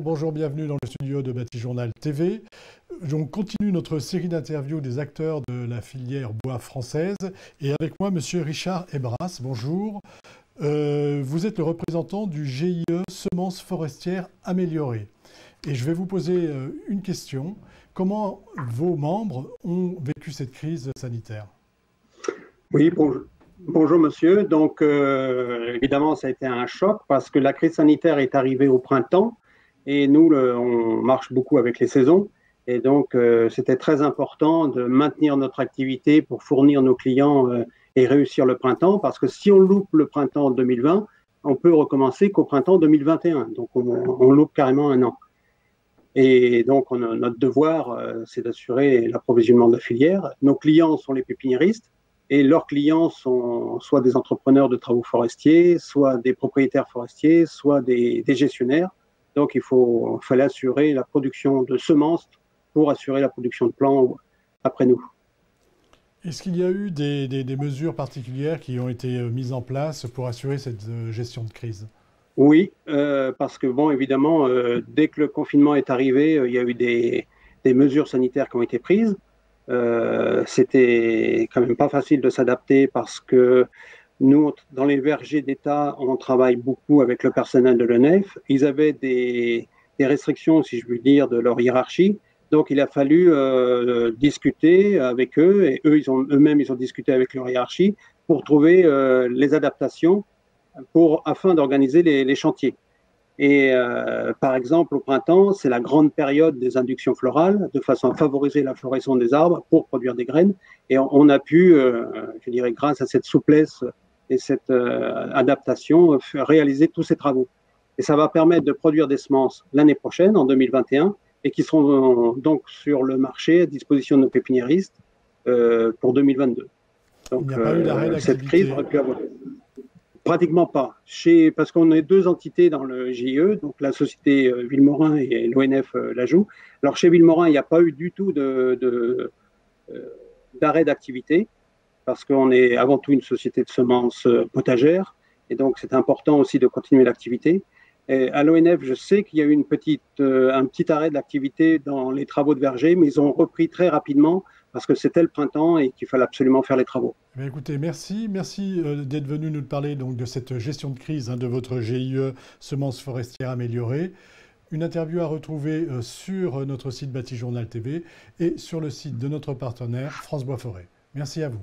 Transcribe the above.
bonjour, bienvenue dans le studio de Batijournal TV. On continue notre série d'interviews des acteurs de la filière bois française. Et avec moi, monsieur Richard Ebras, bonjour. Vous êtes le représentant du GIE Semences Forestières Améliorées. Et je vais vous poser une question. Comment vos membres ont vécu cette crise sanitaire? Oui, bonjour monsieur. Donc évidemment, ça a été un choc parce que la crise sanitaire est arrivée au printemps et nous, on marche beaucoup avec les saisons. Et donc, c'était très important de maintenir notre activité pour fournir nos clients et réussir le printemps parce que si on loupe le printemps 2020, on peut recommencer qu'au printemps 2021. Donc, on loupe carrément un an. Et donc, notre devoir, c'est d'assurer l'approvisionnement de la filière. Nos clients sont les pépiniéristes et leurs clients sont soit des entrepreneurs de travaux forestiers, soit des propriétaires forestiers, soit des gestionnaires. Donc, il fallait assurer la production de semences pour assurer la production de plants après nous. Est-ce qu'il y a eu des mesures particulières qui ont été mises en place pour assurer cette gestion de crise? Oui, parce que, bon, évidemment, dès que le confinement est arrivé, il y a eu des mesures sanitaires qui ont été prises. C'était quand même pas facile de s'adapter parce que nous, dans les vergers d'État, on travaille beaucoup avec le personnel de l'ONEF. Ils avaient des restrictions, si je puis dire, de leur hiérarchie. Donc, il a fallu discuter avec eux et eux-mêmes, ils ont discuté avec leur hiérarchie pour trouver les adaptations afin d'organiser les chantiers. Et par exemple, au printemps, c'est la grande période des inductions florales, de façon à favoriser la floraison des arbres pour produire des graines. Et on a pu, je dirais, grâce à cette souplesse et cette adaptation, réaliser tous ces travaux. Et ça va permettre de produire des semences l'année prochaine, en 2021, et qui seront donc sur le marché à disposition de nos pépiniéristes pour 2022. Donc, il n'y a pas eu d'arrêt d'activité. Cette crise aurait pu avoir... Pratiquement pas, parce qu'on est deux entités dans le GIE, donc la société Villemorin et l'ONF l'Ajou. Alors chez Villemorin, il n'y a pas eu du tout d'arrêt d'activité, parce qu'on est avant tout une société de semences potagères, et donc c'est important aussi de continuer l'activité. À l'ONF, je sais qu'il y a eu un petit arrêt de l'activité dans les travaux de verger, mais ils ont repris très rapidement parce que c'était le printemps et qu'il fallait absolument faire les travaux. Bien, écoutez, merci d'être venu nous parler donc, de cette gestion de crise de votre GIE Semences Forestières Améliorées. Une interview à retrouver sur notre site Batijournal TV et sur le site de notre partenaire France Bois Forêt. Merci à vous.